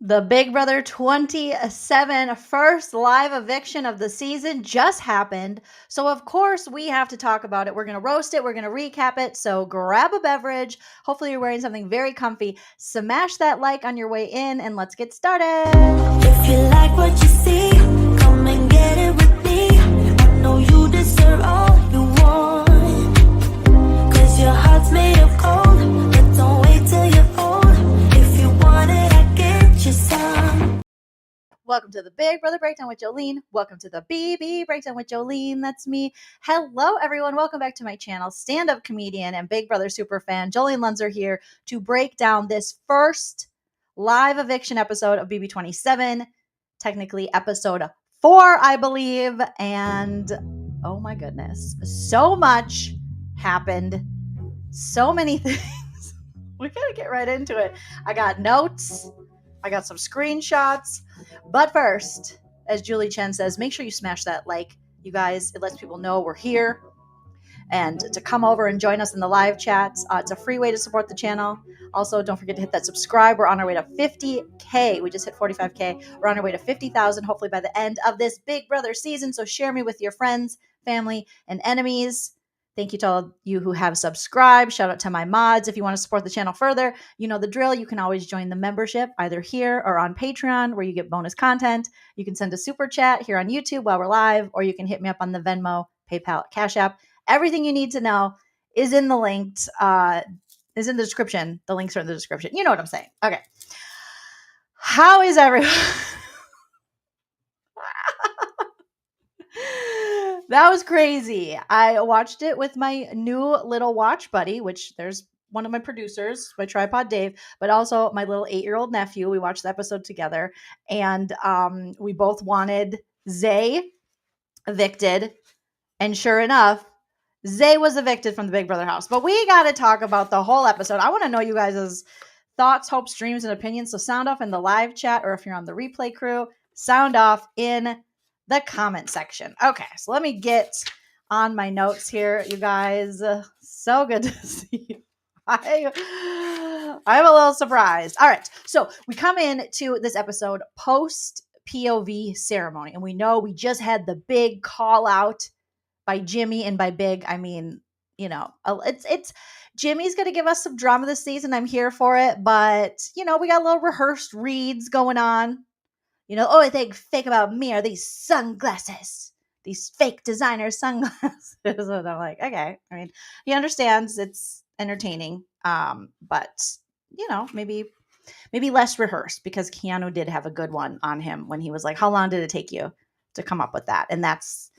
The Big Brother 27 first live eviction of the season just happened. So, of course, we have to talk about it. We're going to roast it. We're going to recap it. So, grab a beverage. Hopefully, you're wearing something very comfy. Smash that like on your way in and let's get started. If you like what you see, come and get it with me. I know you deserve all you want. 'Cause your heart's made of gold. But don't wait till you're old. If you want it, I get you some. Welcome to the Big Brother Breakdown with Jolene. Welcome to the BB Breakdown with Jolene. That's me. Hello, everyone. Welcome back to my channel. Stand-up comedian and Big Brother superfan Joleen Lunzer here to break down this first live eviction episode of BB 27. Technically episode 4, I believe. And oh my goodness, so much happened. So many things. We gotta get right into it. I got notes. I got some screenshots. But first, as Julie Chen says, make sure you smash that like. You guys, it lets people know we're here. And to come over and join us in the live chats. It's a free way to support the channel. Also, don't forget to hit that subscribe. We're on our way to 50K. We just hit 45K. We're on our way to 50,000, hopefully by the end of this Big Brother season. So share me with your friends, family, and enemies. Thank you to all of you who have subscribed. Shout out to my mods. If you want to support the channel further, you know the drill. You can always join the membership either here or on Patreon where you get bonus content. You can send a super chat here on YouTube while we're live, or you can hit me up on the Venmo, PayPal, Cash App. Everything you need to know is in the links, is in the description. The links are in the description. You know what I'm saying. Okay. How is everyone? That was crazy. I watched it with my new little watch buddy, which there's one of my producers, my tripod Dave, but also my little 8-year-old nephew. We watched the episode together, and we both wanted Zay evicted. And sure enough, Zay was evicted from the Big Brother house. But we got to talk about the whole episode. I want to know you guys' thoughts, hopes, dreams, and opinions. So sound off in the live chat, or if you're on the replay crew, sound off in the comment section. Okay, so let me get on my notes here, you guys. So good to see you. I'm a little surprised. All right, so we come into this episode post POV ceremony, and we know we just had the big call out by Jimmy, and by big, I mean, you know, it's Jimmy's going to give us some drama this season. I'm here for it, but you know, we got a little rehearsed reads going on. You know, oh, I think fake about me are these sunglasses, these fake designer sunglasses. And I'm like, okay. I mean, he understands it's entertaining, but you know, maybe less rehearsed, because Keanu did have a good one on him when he was like, "How long did it take you to come up with that?" And that's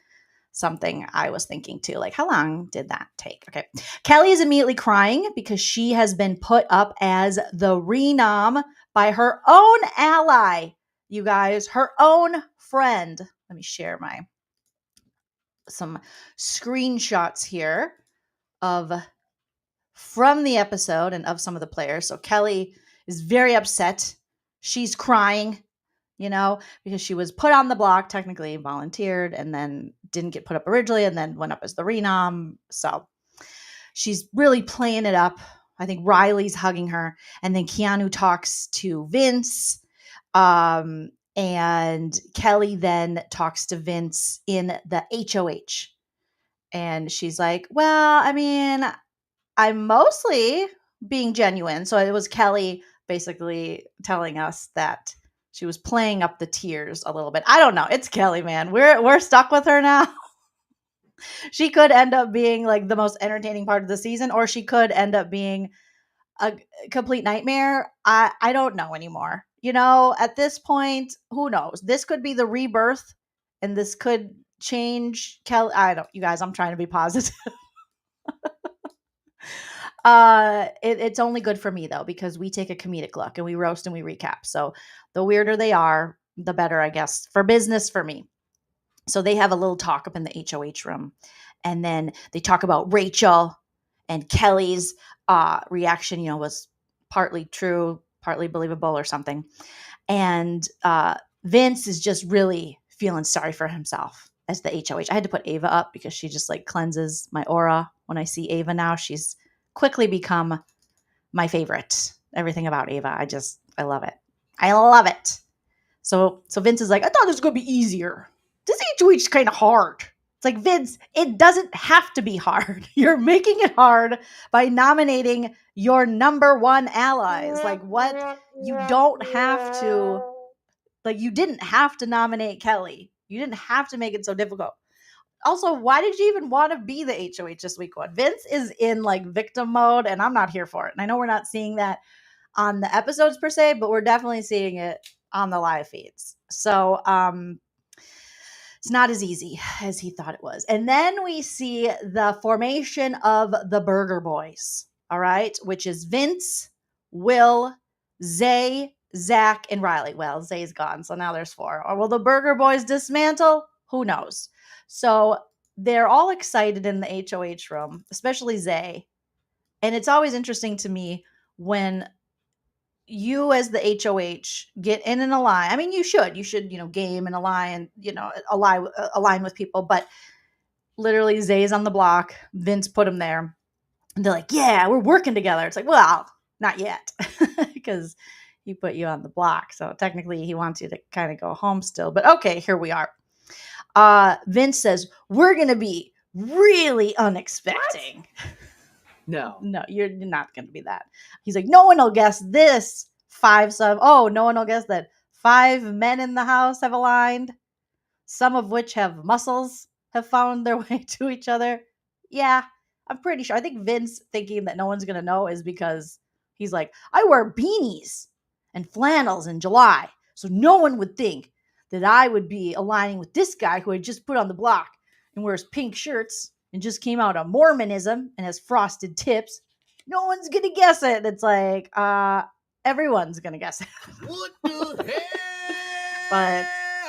something I was thinking too. Like, how long did that take? Okay. Kelly is immediately crying because she has been put up as the renom by her own ally. You guys, her own friend. Let me share some screenshots here from the episode and of some of the players. So Kelly is very upset. She's crying, you know, because she was put on the block, technically volunteered, and then didn't get put up originally, and then went up as the renom. So she's really playing it up. I think Riley's hugging her, and then Keanu talks to Vince. And Kelly then talks to Vince in the HOH. And she's like, well, I mean, I'm mostly being genuine. So it was Kelly basically telling us that she was playing up the tears a little bit. I don't know. It's Kelly, man. We're stuck with her now. She could end up being like the most entertaining part of the season, or she could end up being a complete nightmare. I don't know anymore. You know, at this point, who knows? This could be the rebirth, and this could change Kelly. I don't, you guys, I'm trying to be positive. It's only good for me though, because we take a comedic look and we roast and we recap. So the weirder they are, the better, I guess, for business for me. So they have a little talk up in the HOH room, and then they talk about Rachel and Kelly's reaction, you know, was partly true, partly believable or something. And Vince is just really feeling sorry for himself as the HOH. I had to put Ava up because she just like cleanses my aura when I see Ava now. She's quickly become my favorite. Everything about Ava. I love it. I love it. So Vince is like, I thought this was going to be easier. This HOH is kind of hard. It's like, Vince, it doesn't have to be hard. You're making it hard by nominating your number one allies. Like, what? You don't have to, like, you didn't have to nominate Kelly. You didn't have to make it so difficult. Also, why did you even want to be the HOH this week one? Vince is in like victim mode, and I'm not here for it. And I know we're not seeing that on the episodes per se, but we're definitely seeing it on the live feeds. So it's not as easy as he thought it was. And then we see the formation of the Burger Boys, all right, which is Vince, Will, Zay, Zach, and Riley. Well, Zay's gone, so now there's 4. Or will the Burger Boys dismantle? Who knows? So they're all excited in the HOH room, especially Zay. And it's always interesting to me when you as the HOH get in and align. I mean, you should, game and align, align with people. But literally, Zay's on the block. Vince put him there. And they're like, yeah, we're working together. It's like, well, not yet, because he put you on the block. So technically, he wants you to kind of go home still. But okay, here we are. Vince says, we're going to be really unexpecting. No, you're not going to be that. He's like, no one will guess this. No one will guess that 5 men in the house have aligned, some of which have muscles, have found their way to each other. Yeah, I'm pretty sure. I think Vince thinking that no one's going to know is because he's like, I wear beanies and flannels in July, so no one would think that I would be aligning with this guy who I just put on the block and wears pink shirts and just came out of Mormonism and has frosted tips. No one's going to guess it. It's like, everyone's going to guess it. What the hell? But,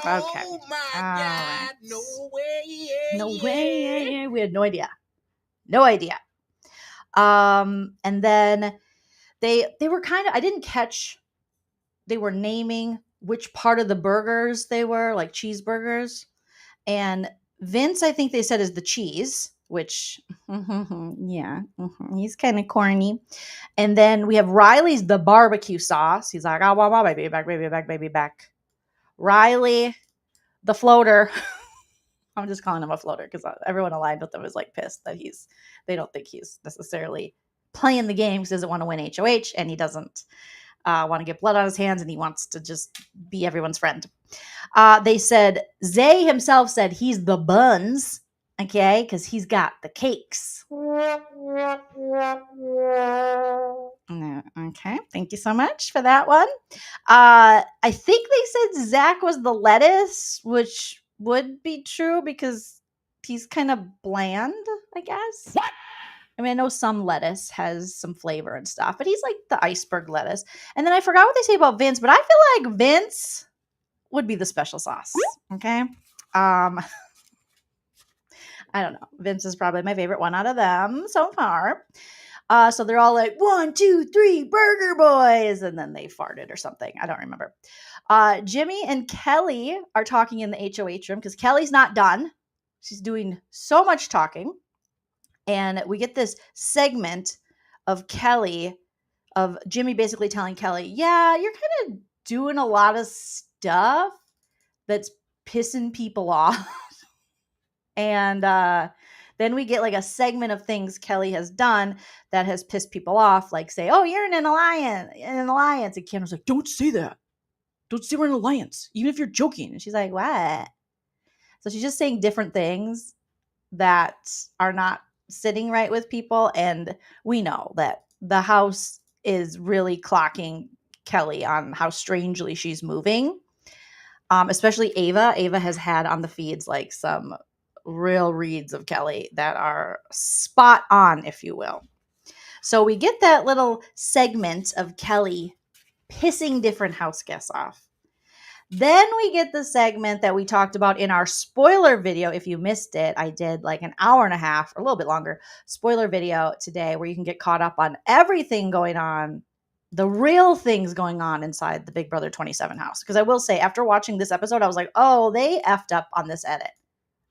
okay. Oh my God. No way. No way. We had no idea. No idea. And then they were kind of, I didn't catch, they were naming which part of the burgers they were, like cheeseburgers. And Vince, I think they said, is the cheese, which, he's kind of corny. And then we have Riley's the barbecue sauce. He's like, I want my baby back. Riley, the floater. I'm just calling him a floater because everyone aligned with him is like pissed that they don't think he's necessarily playing the game because he doesn't want to win HOH and he doesn't want to get blood on his hands and he wants to just be everyone's friend. They said, Zay himself said he's the buns, okay, because he's got the cakes. Okay, thank you so much for that one. I think they said Zach was the lettuce, which would be true because he's kind of bland, I guess. What? I mean, I know some lettuce has some flavor and stuff, but he's like the iceberg lettuce. And then I forgot what they say about Vince, but I feel like Vince would be the special sauce. Okay. I don't know. Vince is probably my favorite one out of them so far. So they're all like, 1, 2, 3, Burger Boys. And then they farted or something. I don't remember. Jimmy and Kelly are talking in the HOH room because Kelly's not done. She's doing so much talking. And we get this segment of Jimmy basically telling Kelly, yeah, you're kind of doing a lot of stuff that's pissing people off. And then we get like a segment of things Kelly has done that has pissed people off, like say, oh, you're in an alliance. And Kendra's like, don't say that. Don't say we're in an alliance, even if you're joking. And she's like, what? So she's just saying different things that are not sitting right with people. And we know that the house is really clocking Kelly on how strangely she's moving. Especially Ava. Ava has had on the feeds like some real reads of Kelly that are spot on, if you will. So we get that little segment of Kelly pissing different house guests off. Then we get the segment that we talked about in our spoiler video. If you missed it, I did like an hour and a half or a little bit longer spoiler video today where you can get caught up on everything going on, the real things going on inside the Big Brother 27 house. Because I will say, after watching this episode, I was like, oh, they effed up on this edit.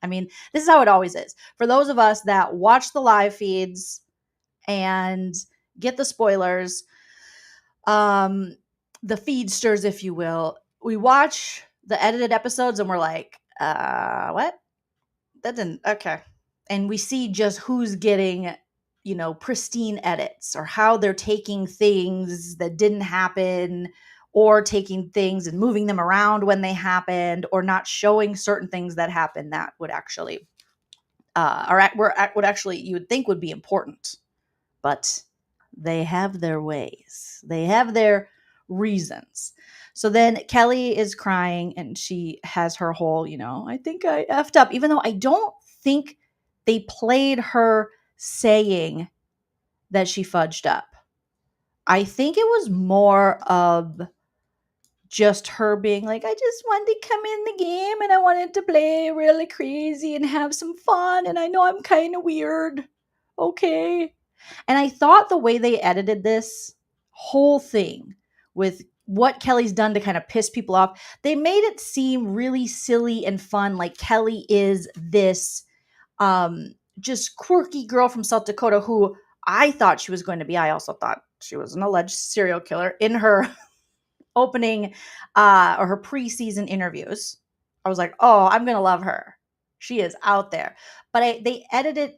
I mean, this is how it always is. For those of us that watch the live feeds and get the spoilers, the feedsters, if you will, we watch the edited episodes and we're like, what? That didn't, okay. And we see just who's getting, pristine edits, or how they're taking things that didn't happen, or taking things and moving them around when they happened, or not showing certain things that happened that would actually, would actually, you would think would be important. But they have their ways. They have their reasons. So then Kelly is crying and she has her whole, I think I effed up, even though I don't think they played her saying that she fudged up. I think it was more of just her being like, I just wanted to come in the game and I wanted to play really crazy and have some fun. And I know I'm kind of weird. Okay. And I thought the way they edited this whole thing with what Kelly's done to kind of piss people off, they made it seem really silly and fun. Like Kelly is this just quirky girl from South Dakota who I thought she was going to be. I also thought she was an alleged serial killer in her opening or her preseason interviews. I was like, oh, I'm going to love her. She is out there. But they edited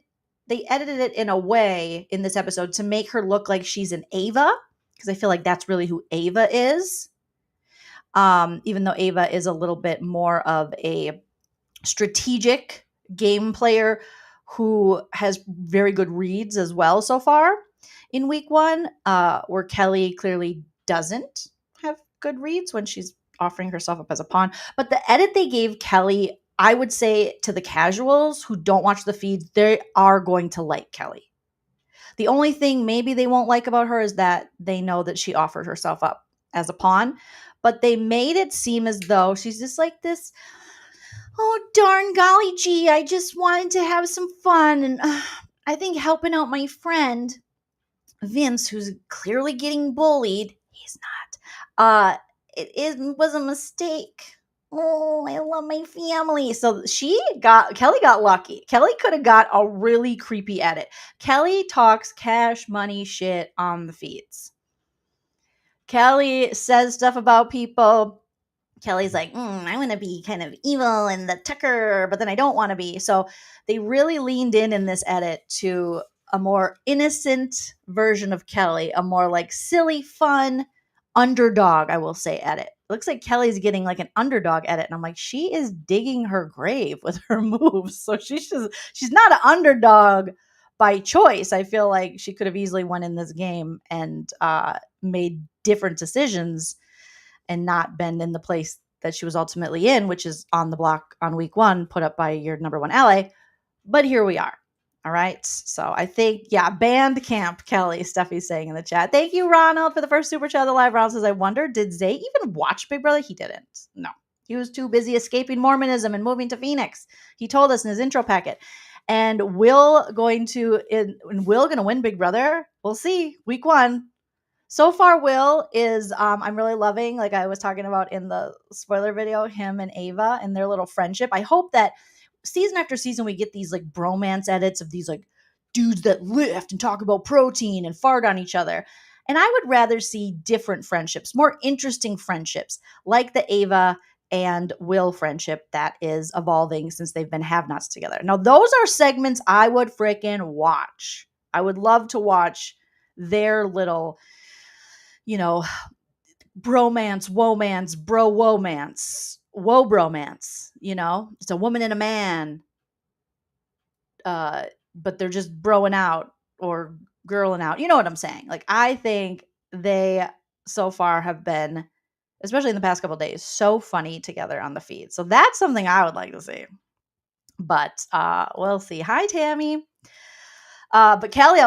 it in a way in this episode to make her look like she's an Ava, because I feel like that's really who Ava is. Even though Ava is a little bit more of a strategic game player who has very good reads as well so far in week one, where Kelly clearly doesn't have good reads when she's offering herself up as a pawn. But the edit they gave Kelly, I would say to the casuals who don't watch the feeds, they are going to like Kelly. The only thing maybe they won't like about her is that they know that she offered herself up as a pawn, but they made it seem as though she's just like this, oh, darn golly gee, I just wanted to have some fun. And I think helping out my friend, Vince, who's clearly getting bullied, he's not, was a mistake. Oh, I love my family. So Kelly got lucky. Kelly could have got a really creepy edit. Kelly talks cash money shit on the feeds. Kelly says stuff about people. Kelly's like, I want to be kind of evil and the Tucker, but then I don't want to be. So they really leaned in this edit to a more innocent version of Kelly, a more like silly, fun underdog, I will say, edit. It looks like Kelly's getting like an underdog edit. And I'm like, she is digging her grave with her moves. So she's not an underdog by choice. I feel like she could have easily won in this game and made different decisions and not been in the place that she was ultimately in, which is on the block on week one, put up by your number one ally. But here we are. All right. So I think, band camp, Kelly, Steffi's saying in the chat. Thank you, Ronald, for the first super chat of the live round. Says, I wonder, did Zay even watch Big Brother? He didn't. No. He was too busy escaping Mormonism and moving to Phoenix. He told us in his intro packet. And Will going to win Big Brother? We'll see. Week one. So far, Will is, I'm really loving, like I was talking about in the spoiler video, him and Ava and their little friendship. I hope that season after season, we get these like bromance edits of these like dudes that lift and talk about protein and fart on each other. And I would rather see different friendships, more interesting friendships, like the Ava and Will friendship that is evolving since they've been have-nots together. Now, those are segments I would freaking watch. I would love to watch their little, bromance, womance, bro-womance, woe-bromance, it's a woman and a man, but they're just broing out or girling out. You know what I'm saying? Like, I think they so far have been, especially in the past couple of days, so funny together on the feed. So that's something I would like to see. But we'll see. Hi, Tammy. But Kelly,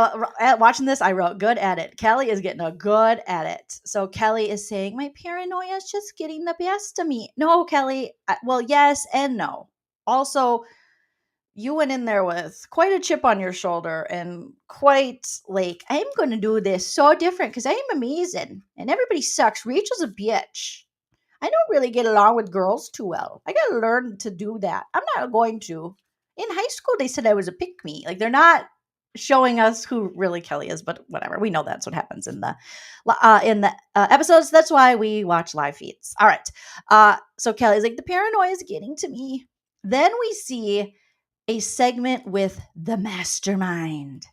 watching this, I wrote, good edit. Kelly is getting a good edit. So Kelly is saying, my paranoia is just getting the best of me. No, Kelly. Well, yes and no. Also, you went in there with quite a chip on your shoulder and quite like, I'm going to do this so different because I am amazing and everybody sucks. Rachel's a bitch. I don't really get along with girls too well. I got to learn to do that. I'm not going to. In high school, they said I was a pick-me. Like, they're not showing us who really Kelly is, but whatever. We know that's what happens in the episodes. That's why we watch live feeds. All right. So Kelly's like, the paranoia is getting to me. Then we see a segment with the Mastermind,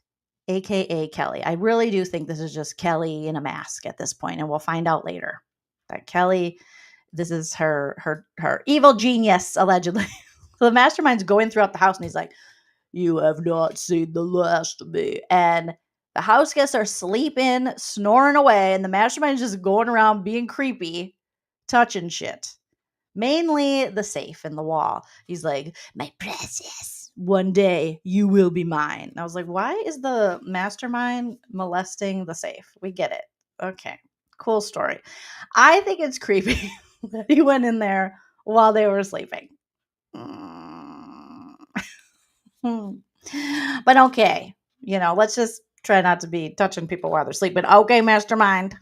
aka Kelly. I really do think this is just Kelly in a mask at this point, and we'll find out later that Kelly, this is her evil genius allegedly. So the Mastermind's going throughout the house, and he's like, "You have not seen the last of me." And the house guests are sleeping, snoring away, and the Mastermind's just going around being creepy, touching shit. Mainly the safe in the wall. He's like, "My precious, one day you will be mine." And I was like, why is the Mastermind molesting the safe? We get it. Okay, cool story. I think it's creepy that he went in there while they were sleeping. But okay, let's just try not to be touching people while they're sleeping. Okay, Mastermind.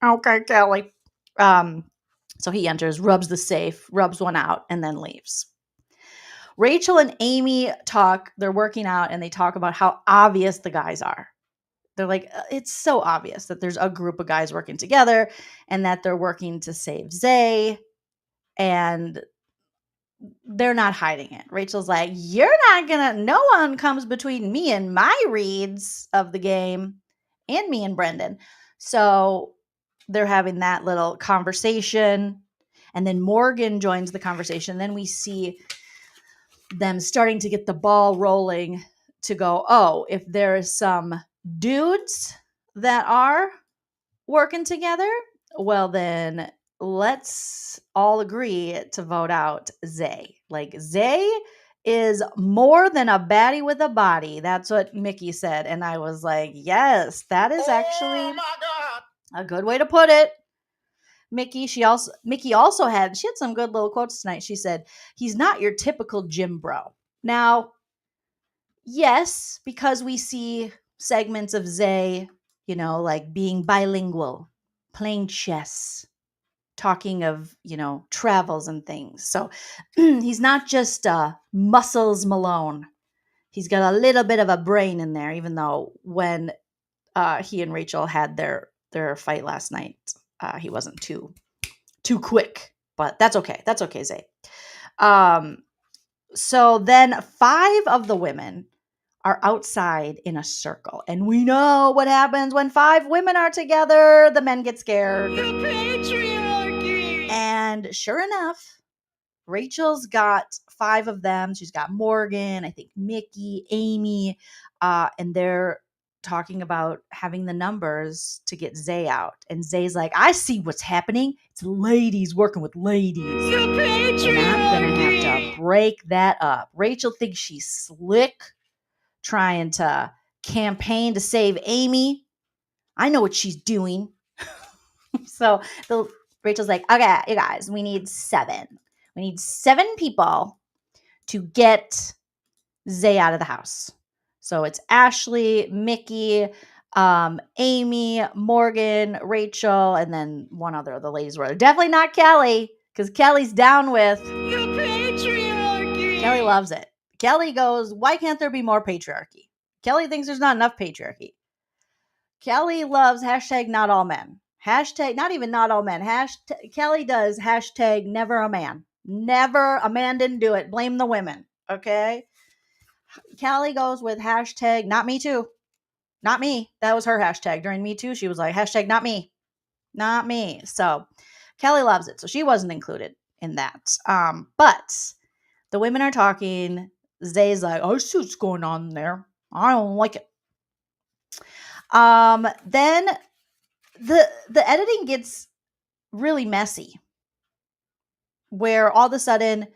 Okay, Kelly. So he enters, rubs the safe, rubs one out, and then leaves. Rachel and Amy talk, they're working out, and they talk about how obvious the guys are. They're like, it's so obvious that there's a group of guys working together and that they're working to save Zay, and they're not hiding it. Rachel's like, no one comes between me and my reads of the game and me and Brendan. So they're having that little conversation. And then Morgan joins the conversation. Then we see them starting to get the ball rolling to go, oh, if there is some dudes that are working together, well, then let's all agree to vote out Zay. Like, Zay is more than a baddie with a body. That's what Mickey said. And I was like, yes, that is actually a good way to put it. Mickey also had some good little quotes tonight. She said, he's not your typical gym bro. Now, yes, because we see segments of Zay, like being bilingual, playing chess, talking of, travels and things. So he's not just muscles Malone. He's got a little bit of a brain in there, even though when he and Rachel had their fight last night, he wasn't too quick. But that's okay. That's okay, Zay. So then 5 of the women are outside in a circle. And we know what happens when 5 women are together. The men get scared. The patriarchy. And sure enough, Rachel's got 5 of them. She's got Morgan, I think Mickey, Amy, and they're talking about having the numbers to get Zay out. And Zay's like, I see what's happening. It's ladies working with ladies. The And I'm going to have to break that up. Rachel thinks she's slick, trying to campaign to save Amy. I know what she's doing. So Rachel's like, okay, you guys, we need 7. We need 7 people to get Zay out of the house. So it's Ashley, Mickey, Amy, Morgan, Rachel, and then one other of the ladies were definitely not Kelly, because Kelly's down with the patriarchy. Kelly loves it. Kelly goes, why can't there be more patriarchy? Kelly thinks there's not enough patriarchy. Kelly loves hashtag not all men. Hashtag not even not all men. Kelly does hashtag never a man. Never a man didn't do it. Blame the women. Okay. Kelly goes with hashtag not me too. Not me. That was her hashtag during Me Too. She was like hashtag not me. Not me. So Kelly loves it. So she wasn't included in that. But the women are talking. Zay's like, I see what's going on there. I don't like it. Then the editing gets really messy, where all of a sudden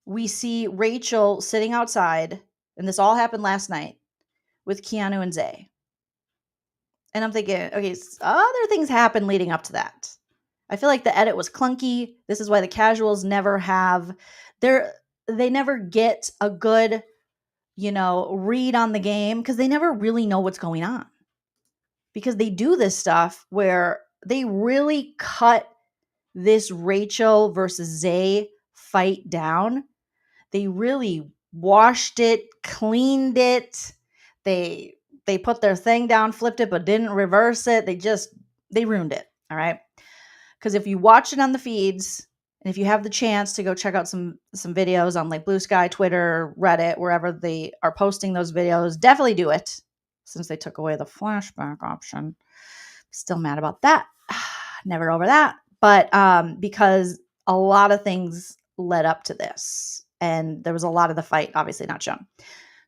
we see Rachel sitting outside, and this all happened last night with Keanu and Zay. And I'm thinking, okay, other things happened leading up to that. I feel like the edit was clunky. This is why the casuals never have they never get a good, read on the game, because they never really know what's going on. Because they do this stuff where they really cut this Rachel versus Zay fight down. They really washed it, cleaned it. They They put their thing down, flipped it, but didn't reverse it. They ruined it. All right. Because if you watch it on the feeds, and if you have the chance to go check out some videos on like Blue Sky, Twitter, Reddit, wherever they are posting those videos, definitely do it. Since they took away the flashback option, still mad about that. Never over that. But because a lot of things led up to this, and there was a lot of the fight obviously not shown.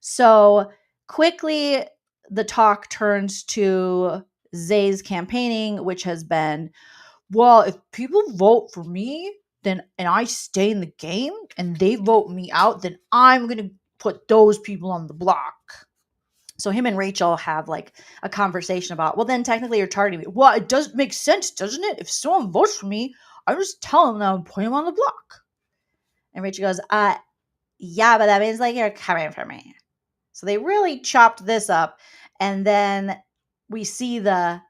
So quickly, the talk turns to Zay's campaigning, which has been, well, if people vote for me, then and I stay in the game and they vote me out, then I'm going to put those people on the block. So him and Rachel have like a conversation about, well, then technically you're targeting me. Well, it does make sense, doesn't it? If someone votes for me, I just tell them that I'm putting them on the block. And Rachel goes, yeah, but that means like you're coming for me. So they really chopped this up. And then we see the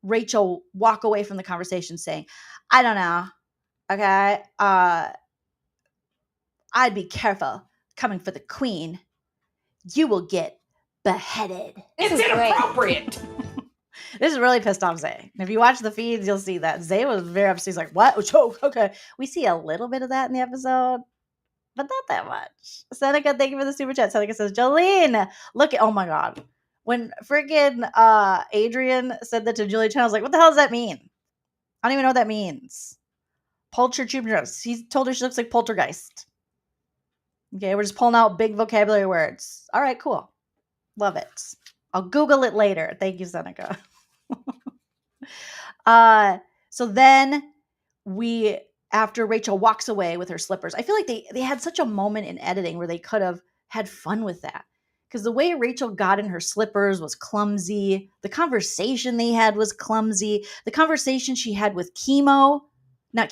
Rachel walk away from the conversation saying, I don't know. Okay. I'd be careful coming for the queen. You will get beheaded. It's inappropriate. This is really pissed off Zay. If you watch the feeds, you'll see that Zay was very upset. He's like, what? Oh, okay. We see a little bit of that in the episode, but not that much. Seneca, thank you for the super chat. Seneca says, Jolene, look at, oh my God. When freaking Adrian said that to Julie Chen, I was like, what the hell does that mean? I don't even know what that means. Poltergeist. He told her she looks like poltergeist. Okay, we're just pulling out big vocabulary words. All right, cool. Love it. I'll Google it later. Thank you, Seneca. So then after Rachel walks away with her slippers, I feel like they had such a moment in editing where they could have had fun with that. Because the way Rachel got in her slippers was clumsy. The conversation they had was clumsy. The conversation she had with Keanu, I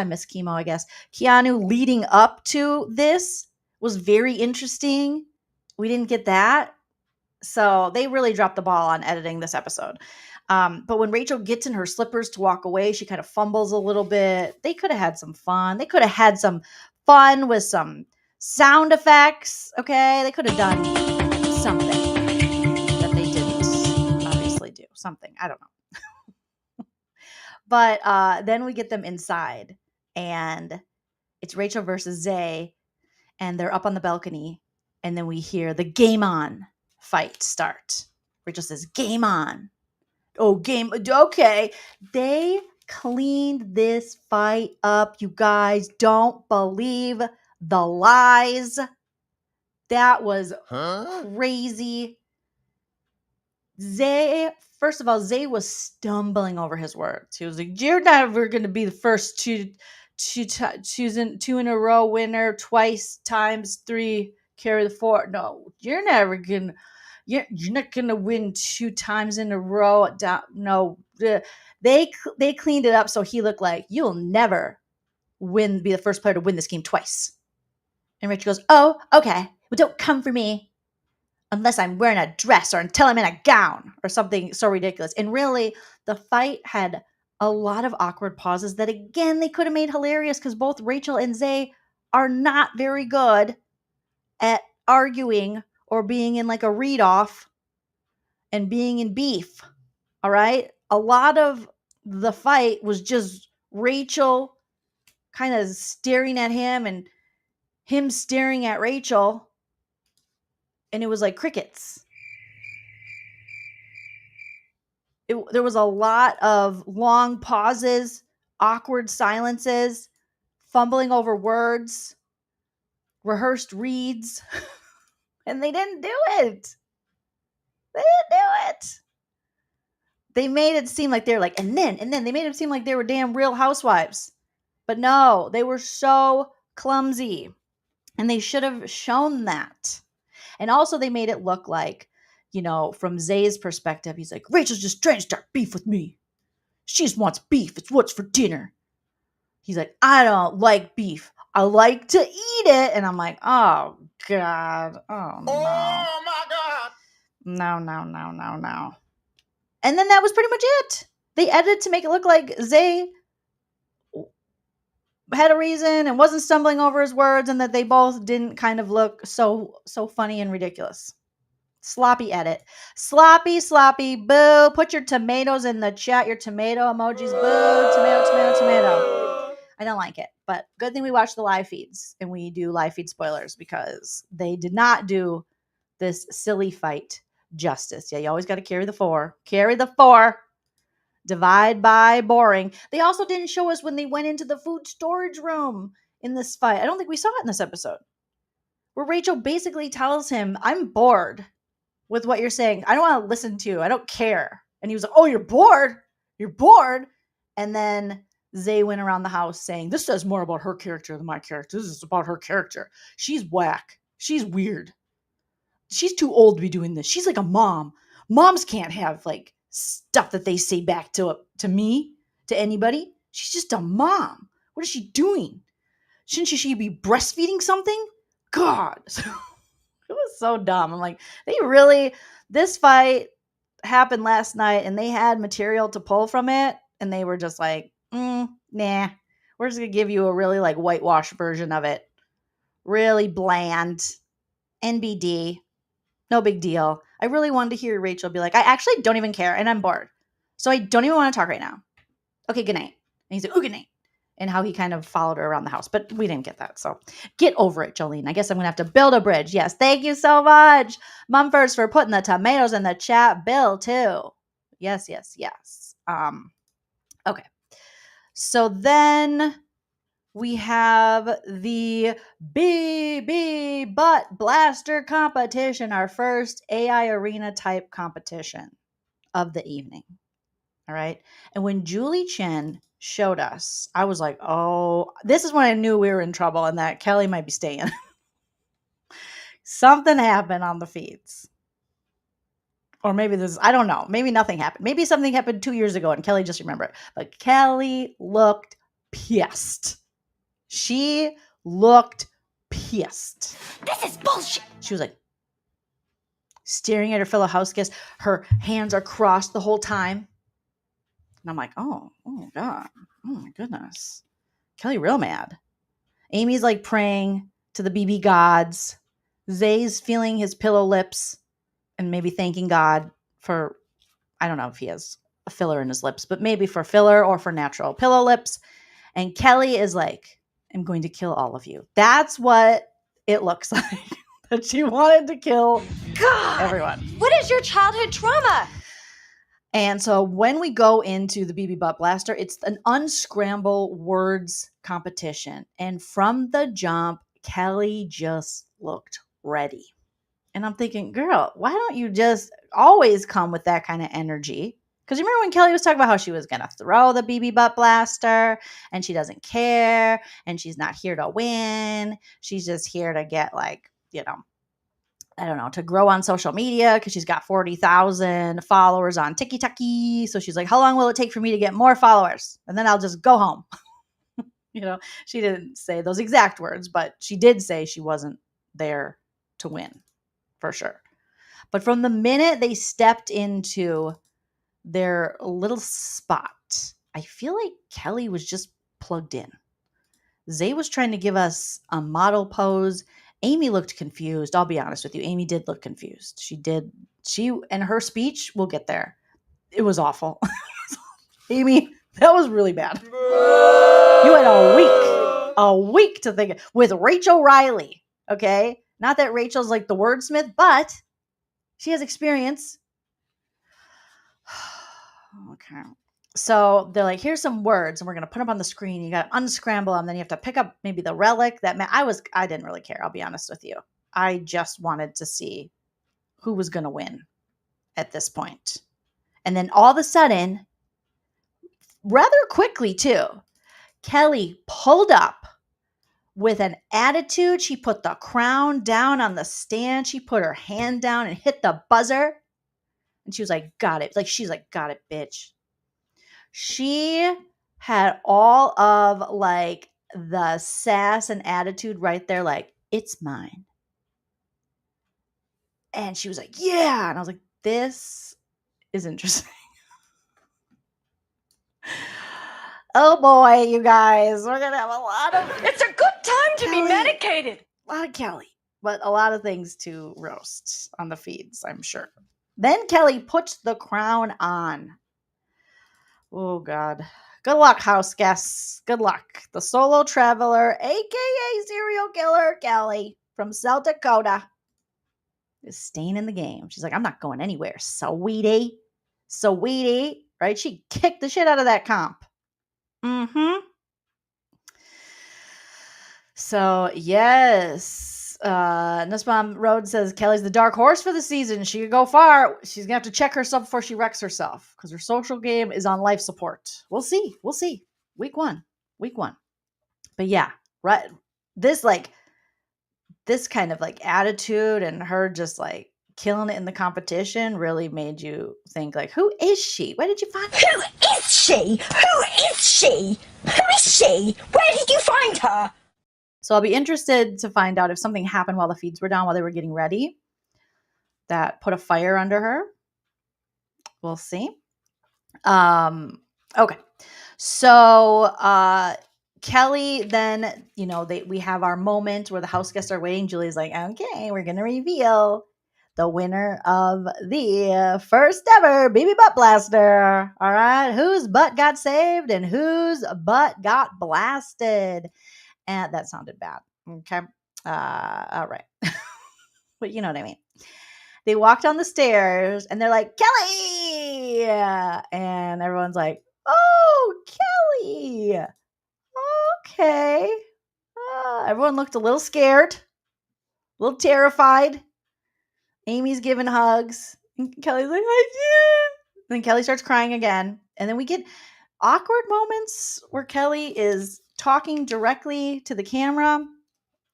miss Chemo, I guess. Keanu leading up to this was very interesting. We didn't get that. So they really dropped the ball on editing this episode. But when Rachel gets in her slippers to walk away, she kind of fumbles a little bit. They could have had some fun. They could have had some fun with some sound effects. Okay. They could have done something that they didn't obviously do. Something. I don't know. But then we get them inside, and it's Rachel versus Zay, and they're up on the balcony, and then we hear the game on fight start. Rachel says, game on. Oh, game. Okay. They cleaned this fight up, you guys. Don't believe the lies. That was crazy. First of all, Zay was stumbling over his words. He was like, you're never going to be the first two in a row winner, twice times three, carry the four. No, you're never going to. You're not going to win 2 times in a row. No, they cleaned it up so he looked like you'll never be the first player to win this game twice. And Rachel goes, oh, okay. Well, don't come for me unless I'm wearing a dress or until I'm in a gown or something so ridiculous. And really, the fight had a lot of awkward pauses that, again, they could have made hilarious because both Rachel and Zay are not very good at arguing or being in like a read-off and being in beef. All right? A lot of the fight was just Rachel kind of staring at him and him staring at Rachel. And it was like crickets. There was a lot of long pauses, awkward silences, fumbling over words, rehearsed reads. And they didn't do it. They didn't do it. They made it seem like they were like, and then they made it seem like they were damn Real Housewives. But no, they were so clumsy. And they should have shown that. And also they made it look like, from Zay's perspective, he's like, Rachel's just trying to start beef with me. She just wants beef. It's what's for dinner. He's like, I don't like beef. I like to eat it. And I'm like, oh, God. Oh, no. Oh, my God. No. And then that was pretty much it. They edited to make it look like Zay had a reason and wasn't stumbling over his words, and that they both didn't kind of look so funny and ridiculous. Sloppy edit. Sloppy, boo. Put your tomatoes in the chat, your tomato emojis, boo. Tomato. I don't like it, but good thing we watch the live feeds and we do live feed spoilers, because they did not do this silly fight justice. Yeah, you always got to carry the 4. Carry the 4. Divide by boring. They also didn't show us when they went into the food storage room in this fight. I don't think we saw it in this episode, where Rachel basically tells him, I'm bored with what you're saying. I don't want to listen to you. I don't care. And he was like, oh, you're bored? You're bored? And then Zay went around the house saying, this says more about her character than my character. This is about her character. She's whack. She's weird. She's too old to be doing this. She's like a mom. Moms can't have like stuff that they say back to me, to anybody. She's just a mom. What is she doing? Shouldn't she be breastfeeding something? God. It was so dumb. I'm like, this fight happened last night and they had material to pull from it. And they were just like, nah, we're just going to give you a really like whitewashed version of it. Really bland. NBD. No big deal. I really wanted to hear Rachel be like, I actually don't even care and I'm bored. So I don't even want to talk right now. Okay, good night. And he's like, oh, good night. And how he kind of followed her around the house. But we didn't get that. So get over it, Jolene. I guess I'm going to have to build a bridge. Yes, thank you so much, Mumfors, for putting the tomatoes in the chat. Bill, too. Yes. Okay. So then we have the BB Butt Blaster competition, our first AI arena type competition of the evening. All right. And when Julie Chen showed us, I was like, oh, this is when I knew we were in trouble and that Kelly might be staying. Something happened on the feeds. Or maybe I don't know. Maybe nothing happened. Maybe something happened 2 years ago and Kelly just remembered it. But Kelly looked pissed. She looked pissed. This is bullshit. She was like staring at her fellow house guest. Her hands are crossed the whole time. And I'm like, oh God. Oh my goodness. Kelly real mad. Amy's like praying to the BB gods. Zay's feeling his pillow lips and maybe thanking God for, I don't know if he has a filler in his lips, but maybe for filler or for natural pillow lips. And Kelly is like, I'm going to kill all of you. That's what it looks like. That she wanted to kill everyone. What is your childhood trauma? And so when we go into the BB Butt Blaster, it's an unscramble words competition. And from the jump, Kelly just looked ready. And I'm thinking, girl, why don't you just always come with that kind of energy? Because you remember when Kelly was talking about how she was going to throw the BB Butt Blaster and she doesn't care and she's not here to win. She's just here to get like, I don't know, to grow on social media because she's got 40,000 followers on TikTok. So she's like, how long will it take for me to get more followers? And then I'll just go home. She didn't say those exact words, but she did say she wasn't there to win for sure. But from the minute they stepped into their little spot, I feel like Kelly was just plugged in. Zay was trying to give us a model pose. Amy looked confused. I'll be honest with you. Amy did look confused. She did. And her speech, we'll get there. It was awful. Amy, that was really bad. You had a week to think with Rachel Riley. Okay. Not that Rachel's like the wordsmith, but she has experience. Okay. So they're like, here's some words and we're going to put them on the screen. You got to unscramble them. Then you have to pick up maybe the relic that I didn't really care. I'll be honest with you. I just wanted to see who was going to win at this point. And then all of a sudden, rather quickly too, Kelly pulled up with an attitude. She put the crown down on the stand. She put her hand down and hit the buzzer. And she was like, got it. She's like, got it, bitch. She had all of like the sass and attitude right there. Like, it's mine. And she was like, yeah. And I was like, this is interesting. Oh boy, you guys, we're gonna have a lot of It's a good time to Kelly. be medicated. A lot of Kelly, but a lot of things to roast on the feeds, I'm sure. Then Kelly puts the crown on. Oh God. Good luck, house guests. Good luck. The solo traveler, aka serial killer Kelly from South Dakota, is staying in the game. She's like, I'm not going anywhere, sweetie. Sweetie. Right? She kicked the shit out of that comp. Mm-hmm. So, yes. Nussbaum Road says Kelly's the dark horse for the season. She could go far. She's going to have to check herself before she wrecks herself because her social game is on life support. We'll see. We'll see. Week one. But yeah, right. This kind of like attitude and her just like killing it in the competition really made you think like, who is she? Where did you find her? Who is she? Who is she? Who is she? Where did you find her? So I'll be interested to find out if something happened while the feeds were down, while they were getting ready, that put a fire under her. We'll see. Okay. So Kelly then, we have our moment where the house guests are waiting. Julie's like, okay, we're going to reveal the winner of the first ever baby butt blaster. All right. Whose butt got saved and whose butt got blasted? And that sounded bad. Okay. All right. But you know what I mean. They walk down the stairs and they're like, Kelly! And everyone's like, oh, Kelly. Okay. Everyone looked a little scared, a little terrified. Amy's giving hugs. And Kelly's like, I did. Then Kelly starts crying again. And then we get awkward moments where Kelly is talking directly to the camera.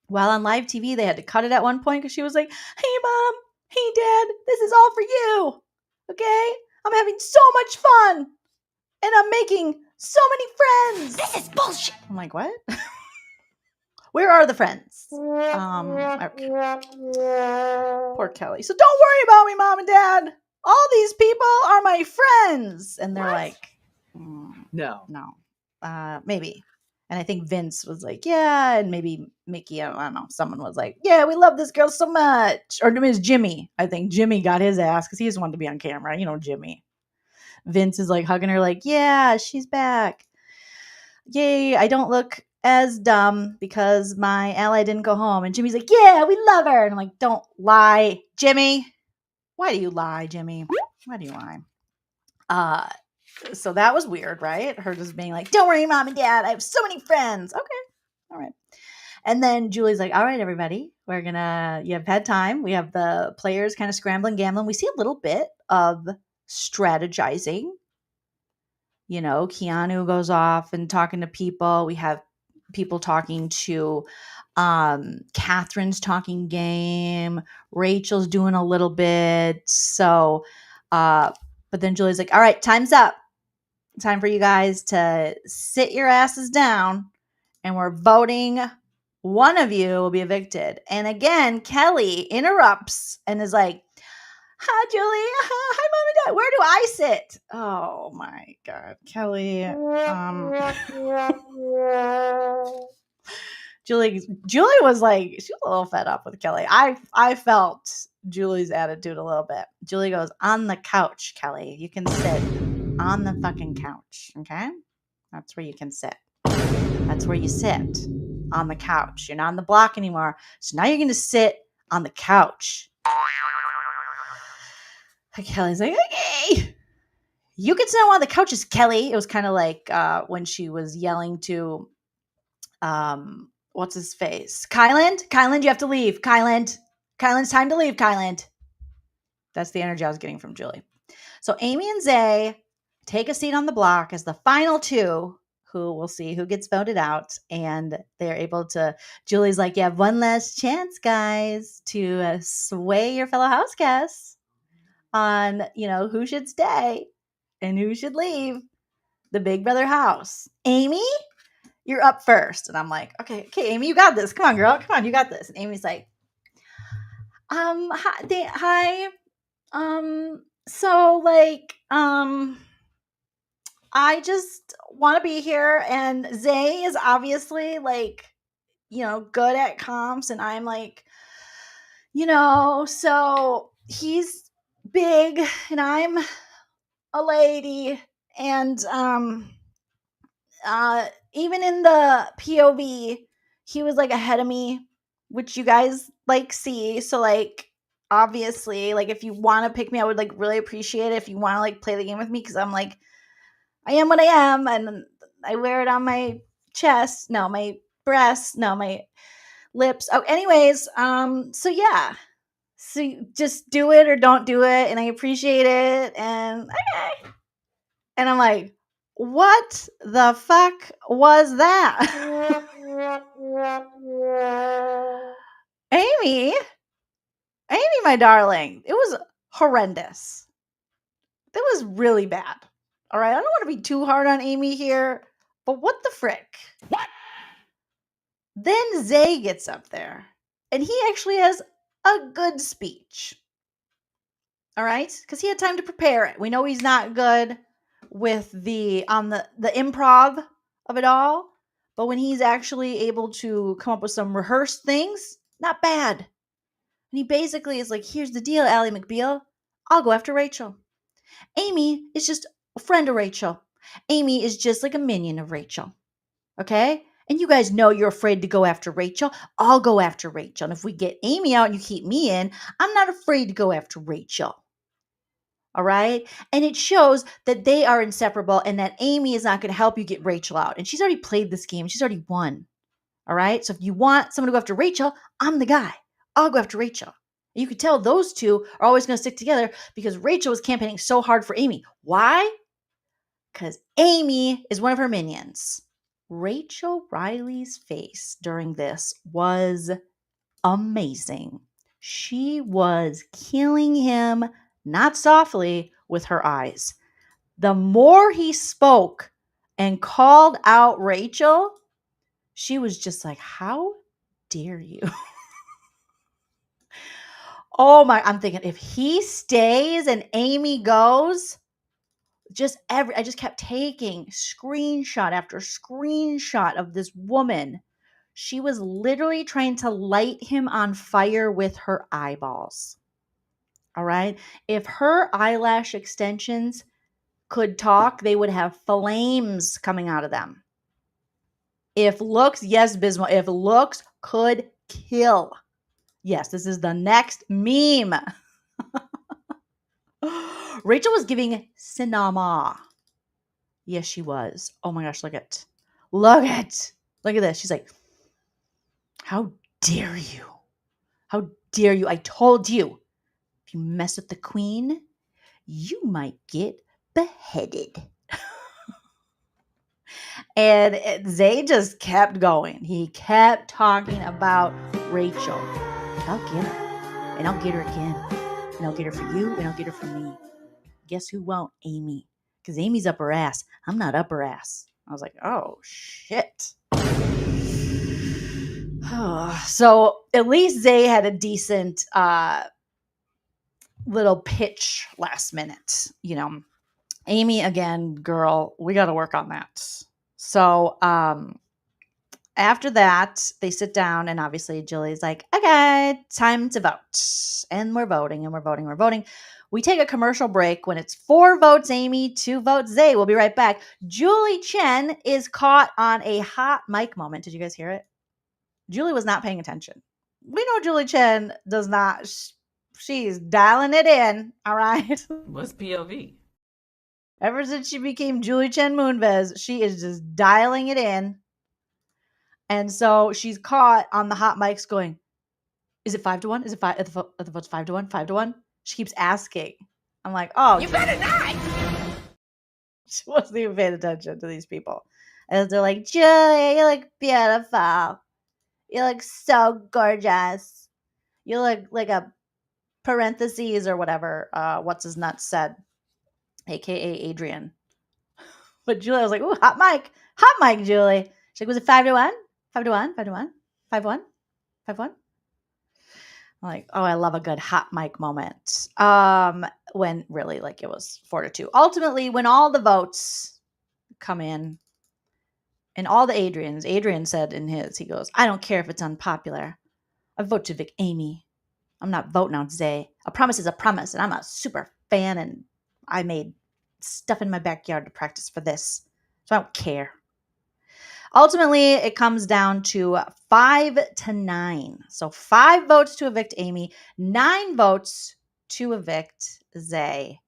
While on live TV, they had to cut it at one point because she was like, hey, Mom. Hey, Dad. This is all for you. Okay? I'm having so much fun. And I'm making so many friends. This is bullshit. I'm like, what? Where are the friends? Okay. Poor Kelly. So don't worry about me, Mom and Dad. All these people are my friends. And they're like, No. maybe. And I think Vince was like, yeah. And maybe Mickey, I don't know. Someone was like, yeah, we love this girl so much. Or it was Jimmy. I think Jimmy got his ass because he just wanted to be on camera. You know, Jimmy. Vince is like hugging her like, yeah, she's back. Yay, I don't look as dumb because my ally didn't go home. And Jimmy's like, yeah, we love her. And I'm like, don't lie, Jimmy. Why do you lie, Jimmy? Why do you lie? So that was weird, right? Her just being like, don't worry, Mom and Dad. I have so many friends. Okay. All right. And then Julie's like, all right, everybody, you have had time. We have the players kind of scrambling, gambling. We see a little bit of strategizing. Keanu goes off and talking to people. We have people talking to Catherine's talking game. Rachel's doing a little bit. So, but then Julie's like, all right, time's up. Time for you guys to sit your asses down. And we're voting. One of you will be evicted. And again, Kelly interrupts and is like, hi, Julie. Hi, Mom and Dad. Where do I sit? Oh, my God. Kelly. Julie was like, she was a little fed up with Kelly. I felt Julie's attitude a little bit. Julie goes, on the couch, Kelly. You can sit on the fucking couch, okay? That's where you can sit. That's where you sit, on the couch. You're not on the block anymore. So now you're going to sit on the couch. Kelly's like, okay. You can sit on one of the couches, Kelly. It was kind of like when she was yelling to, what's his face? Kyland, you have to leave. Kyland's time to leave, Kyland. That's the energy I was getting from Julie. So Amy and Zay take a seat on the block as the final two, who we'll see who gets voted out. And they're able to, Julie's like, you have one last chance, guys, to sway your fellow house guests on, who should stay and who should leave the Big Brother house. Amy, you're up first. And I'm like, okay, Amy, you got this. Come on, girl. Come on, you got this. And Amy's like, hi. So like, I just want to be here. And Zay is obviously like, good at comps. And I'm like, so he's big and I'm a lady. And even in the POV, he was like ahead of me, which you guys like see. So like obviously, like if you want to pick me, I would like really appreciate it if you want to like play the game with me, because I'm like, I am what I am, and I wear it on my chest. No, my breasts. No, my lips. Oh, anyways, so yeah. So just do it or don't do it, and I appreciate it. And okay. And I'm like, what the fuck was that? Amy, my darling, it was horrendous. That was really bad. All right, I don't want to be too hard on Amy here, but what the frick? What? Then Zay gets up there, and he actually has a good speech. All right, because he had time to prepare it. We know he's not good with the improv of it all, but when he's actually able to come up with some rehearsed things, not bad. And he basically is like, here's the deal, Ally McBeal. I'll go after Rachel. Amy is just a friend of Rachel. Amy is just like a minion of Rachel. Okay? And you guys know you're afraid to go after Rachel. I'll go after Rachel. And if we get Amy out and you keep me in, I'm not afraid to go after Rachel. All right? And it shows that they are inseparable and that Amy is not going to help you get Rachel out. And she's already played this game. She's already won. All right? So if you want someone to go after Rachel, I'm the guy. I'll go after Rachel. You could tell those two are always going to stick together because Rachel was campaigning so hard for Amy. Why? Because Amy is one of her minions. Rachel Riley's face during this was amazing. She was killing him, not softly, with her eyes. The more he spoke and called out Rachel, she was just like, how dare you? Oh my, I'm thinking if he stays and Amy goes, I just kept taking screenshot after screenshot of this woman. She was literally trying to light him on fire with her eyeballs. All right. If her eyelash extensions could talk, they would have flames coming out of them. If looks, yes, Bismarck, if looks could kill. Yes, this is the next meme. Rachel was giving cinema. Yes, she was. Oh my gosh, look at this. She's like, how dare you? How dare you? I told you, if you mess with the queen, you might get beheaded. And Zay just kept going. He kept talking about Rachel. I'll get her. And I'll get her again. And I'll get her for you. And I'll get her for me. Guess who won't? Amy. Because Amy's up her ass. I'm not up her ass. I was like, oh, shit. So at least Zay had a decent little pitch last minute. Amy, again, girl, we got to work on that. So after that, they sit down, and obviously Julie's like, okay, time to vote. And we're voting, and we're voting, we're voting. We take a commercial break when it's 4 votes Amy, 2 votes Zay. We'll be right back. Julie Chen is caught on a hot mic moment. Did you guys hear it? Julie was not paying attention. We know Julie Chen does not. She's dialing it in, all right? What's POV? Ever since she became Julie Chen Moonves, she is just dialing it in. And so she's caught on the hot mics going, is it 5-1? Is it 5? At the vote's 5-1? 5-1? She keeps asking. I'm like, oh. You better not! She wasn't even paying attention to these people. And they're like, Julie, you look beautiful. You look so gorgeous. You look like a parentheses or whatever. What's his nuts said, aka Adrian. But Julie was like, ooh, hot mic, Julie. She's like, was it 5-1? 5-1? 5-1? 5-1? 5-1? I'm like, oh, I love a good hot mic moment. When really, like, it was 4-2. Ultimately, when all the votes come in. And all the Adrian said in his, he goes, I don't care if it's unpopular. I vote to evict Amy. I'm not voting on Zay. A promise is a promise, and I'm a super fan, and I made stuff in my backyard to practice for this. So I don't care. Ultimately, it comes down to 5-9. So 5 votes to evict Amy, 9 votes to evict Zay.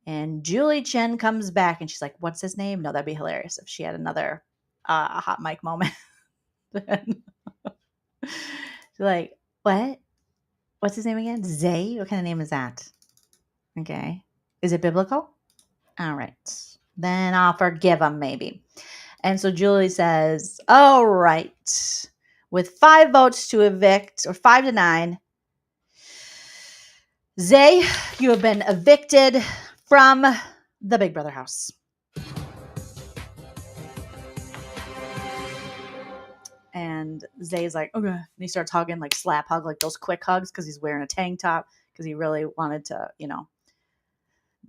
And Julie Chen comes back and she's like, what's his name? No, that'd be hilarious if she had another hot mic moment. She's like, what? What's his name again? Zay? What kind of name is that? Okay. Is it biblical? All right. Then I'll forgive him maybe. And so Julie says, all right. With 5 votes to evict, or 5-9, Zay, you have been evicted from the Big Brother house. And Zay's like, okay. And he starts hugging, like slap hug, like those quick hugs, because he's wearing a tank top, because he really wanted to,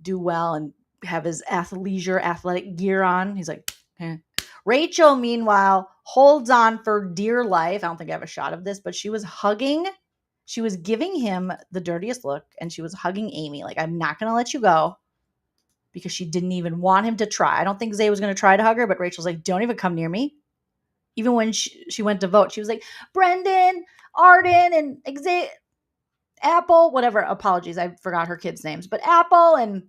do well and have his athletic gear on. He's like, eh. Rachel, meanwhile, holds on for dear life. I don't think I have a shot of this, but she was hugging. She was giving him the dirtiest look, and she was hugging Amy. Like, I'm not going to let you go, because she didn't even want him to try. I don't think Zay was going to try to hug her, but Rachel's like, don't even come near me. Even when she went to vote, she was like, Brendan, Arden, and Zay, Apple, whatever. Apologies, I forgot her kids' names. But Apple and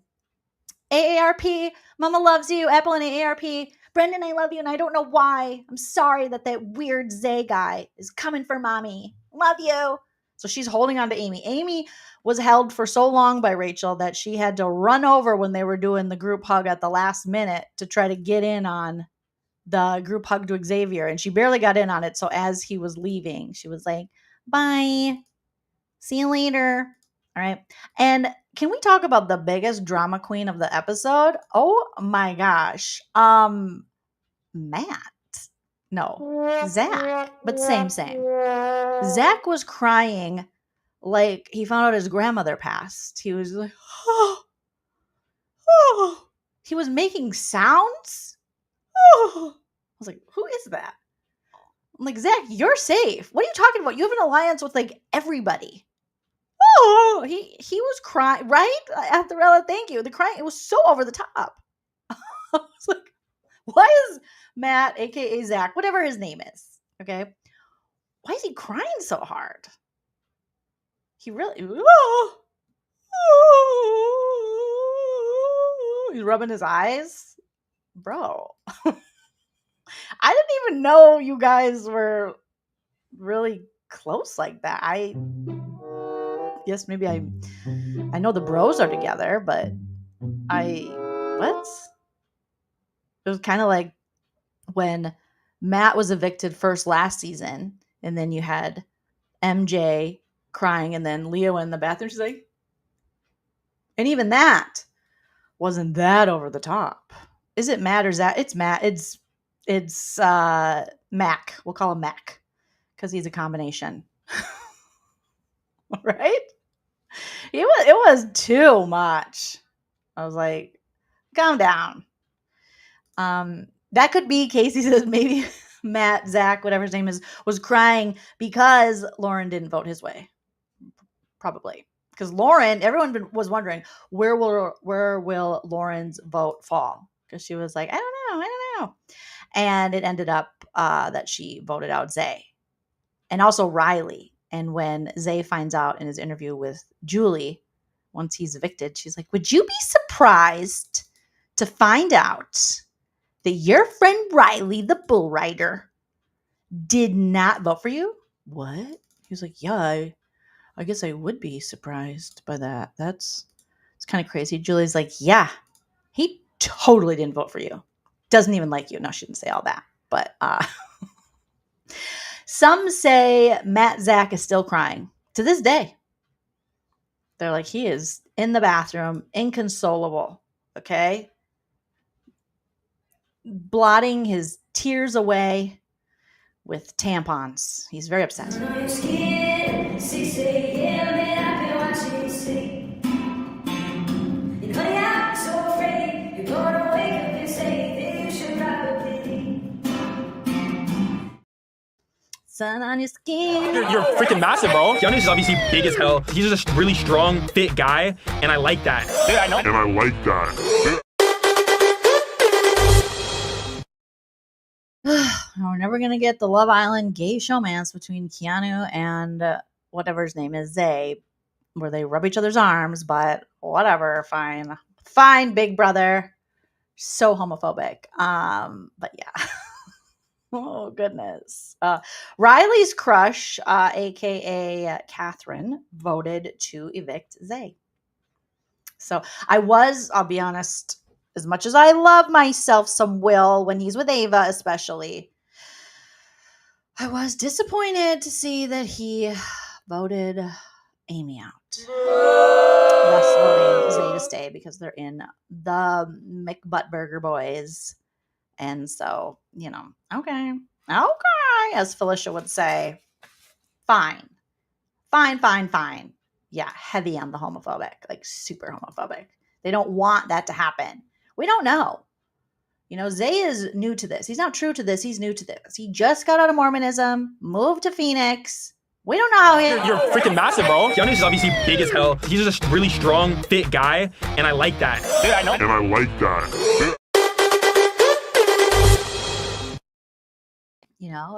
AARP, Mama loves you. Apple and AARP. Brendan, I love you, and I don't know why. I'm sorry that weird Zay guy is coming for mommy. Love you. So she's holding on to Amy. Amy was held for so long by Rachel that she had to run over when they were doing the group hug at the last minute to try to get in on the group hug to Xavier. And she barely got in on it. So as he was leaving, she was like, bye. See you later. All right. And can we talk about the biggest drama queen of the episode? Oh my gosh. Matt. No, Zach. But same. Zach was crying like he found out his grandmother passed. He was like, oh. He was making sounds. Oh. I was like, who is that? I'm like, Zach, you're safe. What are you talking about? You have an alliance with like everybody. Oh, he was crying, right? Atharella, thank you. The crying, it was so over the top. I was like, why is Matt, aka Zach, whatever his name is, okay? Why is he crying so hard? He really, he's rubbing his eyes. Bro. I didn't even know you guys were really close like that. Yes, maybe I know the bros are together, but what? It was kind of like when Matt was evicted first last season, and then you had MJ crying, and then Leo in the bathroom. She's like, and even that wasn't that over the top. Is it Matt or Zach? It's Matt. It's Mac. We'll call him Mac because he's a combination. Right? It was too much. I was like, calm down. That could be, Casey says, maybe Matt, Zach, whatever his name is, was crying because Lauren didn't vote his way. Probably. Because Lauren, everyone was wondering, where will Lauren's vote fall? Because she was like, I don't know. And it ended up that she voted out Zay. And also Riley. And when Zay finds out in his interview with Julie, once he's evicted, she's like, would you be surprised to find out that your friend Riley, the bull rider, did not vote for you? What? He was like, yeah, I guess I would be surprised by that. It's kind of crazy. Julie's like, yeah, he totally didn't vote for you. Doesn't even like you. No, she didn't say all that. But some say Matt Zach is still crying to this day. They're like, he is in the bathroom, inconsolable. Okay. Blotting his tears away with tampons. He's very upset. sun on your skin. You're freaking massive, bro. Keanu is obviously big as hell. He's just a really strong, fit guy, and I like that. Dude, I know. And I like that. We're never gonna get the Love Island gay showmance between Keanu and whatever his name is, Zay, where they rub each other's arms, but whatever, fine, Big Brother. So homophobic. But yeah. Oh goodness. Riley's crush, aka Catherine, voted to evict Zay. So I'll be honest, as much as I love myself some Will when he's with Ava, especially, I was disappointed to see that he voted Amy out. Thus voting Zay to stay because they're in the McButtburger boys. And so, okay, as Felicia would say, fine. Yeah, heavy on the homophobic, like super homophobic. They don't want that to happen. We don't know. Zay is new to this. He's not true to this. He's new to this. He just got out of Mormonism, moved to Phoenix. We don't know how You're freaking massive, bro. Keanu is obviously big as hell. He's just a really strong, fit guy, and I like that. Dude, I know. And I like that.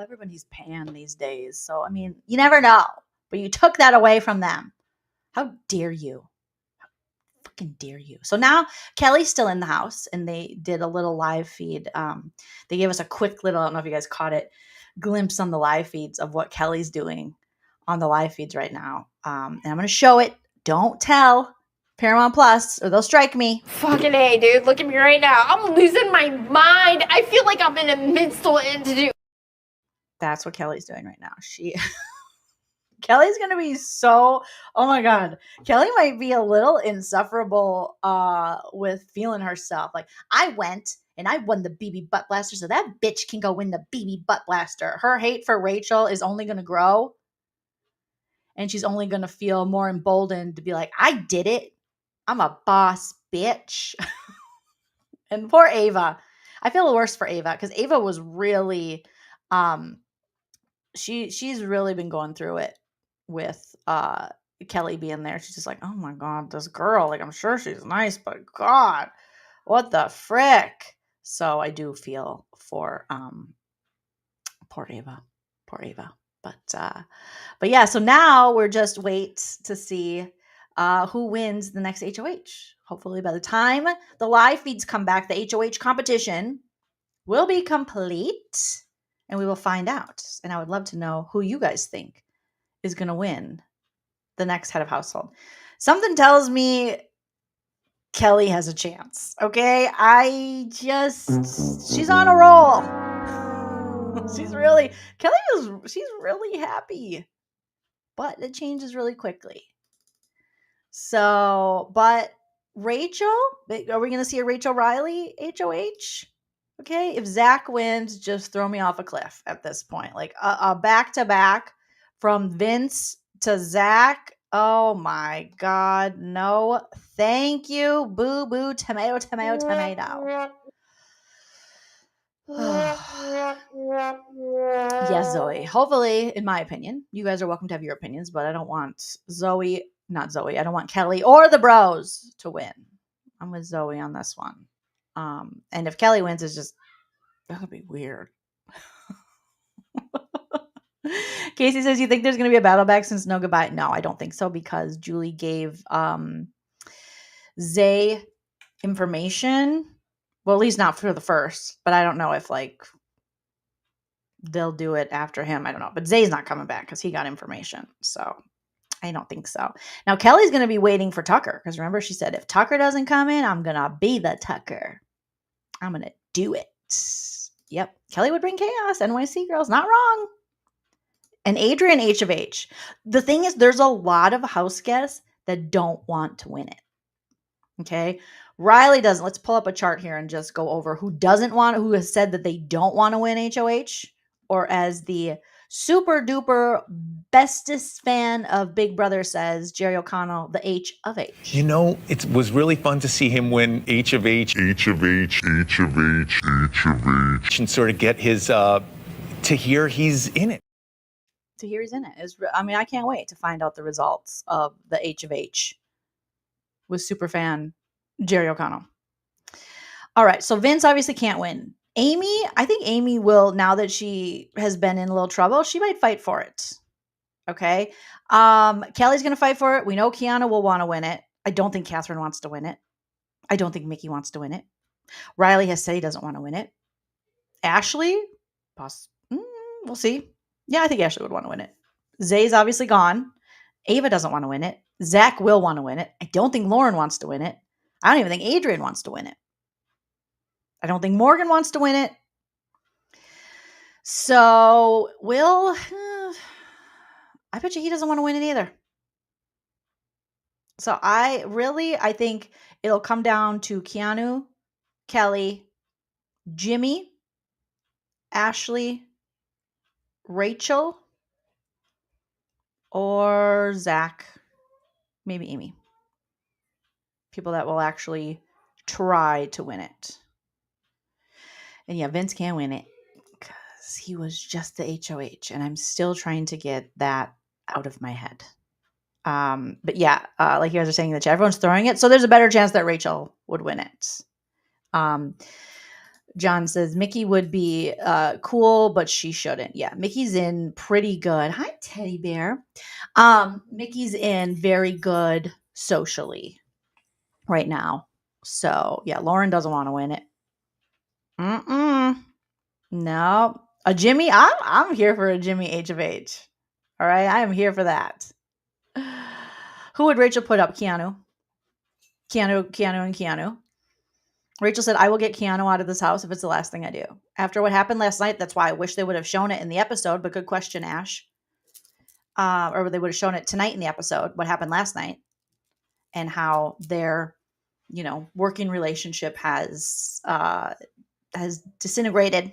Everybody's pan these days. So, you never know. But you took that away from them. How dare you? How fucking dare you? So now Kelly's still in the house, and they did a little live feed. They gave us a quick little, I don't know if you guys caught it, glimpse on the live feeds of what Kelly's doing on the live feeds right now. And I'm going to show it. Don't tell Paramount Plus or they'll strike me. Fucking A, dude. Look at me right now. I'm losing my mind. I feel like I'm in a mental institute. That's what Kelly's doing right now. Kelly's going to be so, oh my God. Kelly might be a little insufferable with feeling herself. Like, I went and I won the BB Butt Blaster, so that bitch can go win the BB Butt Blaster. Her hate for Rachel is only going to grow. And she's only going to feel more emboldened to be like, I did it. I'm a boss bitch. And poor Ava. I feel worse for Ava because Ava was really, she's really been going through it with Kelly being there. She's just like, oh my God, this girl, like, I'm sure she's nice, but God, what the frick? So I do feel for poor Ava. But yeah, so now we're just wait to see who wins the next HOH. Hopefully by the time the live feeds come back, the HOH competition will be complete and we will find out. And I would love to know who you guys think is going to win the next head of household. Something tells me Kelly has a chance. Okay. She's on a roll. She's really happy, but it changes really quickly. So, but Rachel, are we going to see a Rachel Riley HOH? Okay. If Zach wins, just throw me off a cliff at this point. Like a back-to-back from Vince to Zach. Oh my God. No, thank you. Boo, boo, tomato. Yes, Zoe. Hopefully, in my opinion, you guys are welcome to have your opinions, but I don't want I don't want Kelly or the bros to win. I'm with Zoe on this one. And if Kelly wins, that'll be weird. Casey says, you think there's going to be a battle back since no goodbye? No, I don't think so because Julie gave Zay information. Well, at least not for the first, but I don't know if they'll do it after him. I don't know, but Zay's not coming back because he got information. So I don't think so. Now Kelly's going to be waiting for Tucker because remember she said, if Tucker doesn't come in, I'm going to be the Tucker. I'm going to do it. Yep. Kelly would bring chaos. NYC girls, not wrong. And Adrian H of H. The thing is, there's a lot of house guests that don't want to win it. Okay. Riley doesn't. Let's pull up a chart here and just go over who has said that they don't want to win HOH, or as the super duper bestest fan of Big Brother says, Jerry O'Connell, the H of H. You know, it was really fun to see him win H of H. And sort of get his, to hear he's in it. to hear he's in it. I mean, I can't wait to find out the results of the H of H with superfan Jerry O'Connell. All right, so Vince obviously can't win. Amy, I think Amy will, now that she has been in a little trouble, she might fight for it. Okay. Kelly's going to fight for it. We know Kiana will want to win it. I don't think Catherine wants to win it. I don't think Mickey wants to win it. Riley has said he doesn't want to win it. Ashley, we'll see. Yeah, I think Ashley would want to win it. Zay's obviously gone. Ava doesn't want to win it. Zach will want to win it. I don't think Lauren wants to win it. I don't even think Adrian wants to win it. I don't think Morgan wants to win it. So Will, I bet you he doesn't want to win it either. So I think it'll come down to Keanu, Kelly, Jimmy, Ashley, Rachel, or Zach, maybe Amy. People that will actually try to win it. And yeah, Vince can't win it because he was just the HOH, and I'm still trying to get that out of my head. But yeah, like you guys are saying that everyone's throwing it, so there's a better chance that Rachel would win it. John says Mickey would be cool, but she shouldn't. Yeah, Mickey's in pretty good. Hi, Teddy Bear. Mickey's in very good socially right now. So yeah, Lauren doesn't want to win it. No, a Jimmy. I'm here for a Jimmy H of H. All right, I am here for that. Who would Rachel put up? Keanu, and Keanu. Rachel said, I will get Keanu out of this house if it's the last thing I do. After what happened last night, that's why I wish they would have shown it in the episode, but good question, Ash. Or they would have shown it tonight in the episode, what happened last night, and how their, working relationship has disintegrated.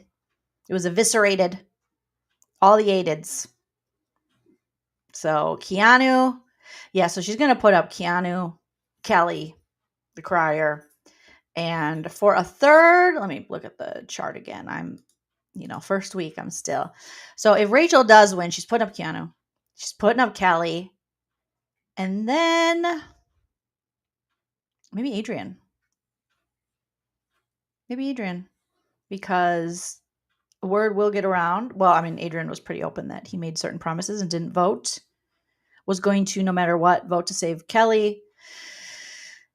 It was eviscerated. All the aideds. So Keanu, yeah, so she's going to put up Keanu, Kelly, the crier. And for a third, let me look at the chart again. I'm, first week, I'm still. So if Rachel does win, she's putting up Keanu. She's putting up Kelly. And then maybe Adrian. Because word will get around. Well, I mean, Adrian was pretty open that he made certain promises and didn't vote. Was going to, no matter what, vote to save Kelly.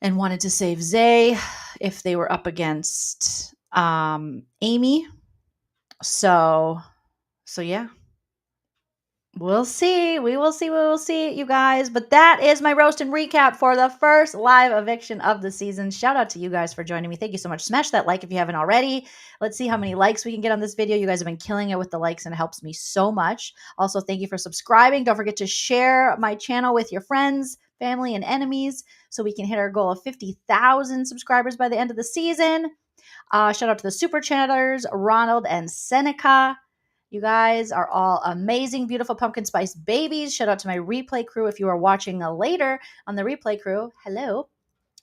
And wanted to save Zay if they were up against Amy. So yeah. We'll see. We will see, you guys. But that is my roast and recap for the first live eviction of the season. Shout out to you guys for joining me. Thank you so much. Smash that like if you haven't already. Let's see how many likes we can get on this video. You guys have been killing it with the likes, and it helps me so much. Also, thank you for subscribing. Don't forget to share my channel with your friends, family, and enemies so we can hit our goal of 50,000 subscribers by the end of the season. Shout out to the super chatters, Ronald and Seneca. You guys are all amazing, beautiful pumpkin spice babies. Shout out to my replay crew. If you are watching later on the replay crew, hello.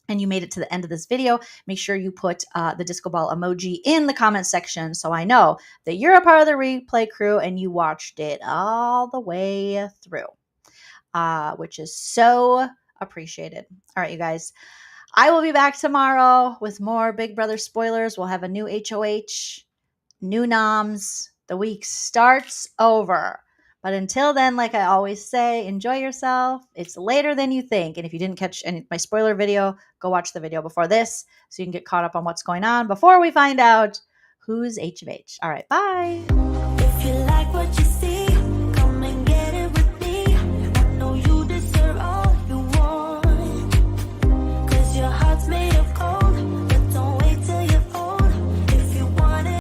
And you made it to the end of this video, make sure you put the disco ball emoji in the comment section so I know that you're a part of the replay crew and you watched it all the way through, which is so appreciated. All right, you guys. I will be back tomorrow with more Big Brother spoilers. We'll have a new HOH, new noms. The week starts over. But until then, like I always say, enjoy yourself. It's later than you think. And if you didn't catch my spoiler video, go watch the video before this so you can get caught up on what's going on before we find out who's H of H. All right, bye.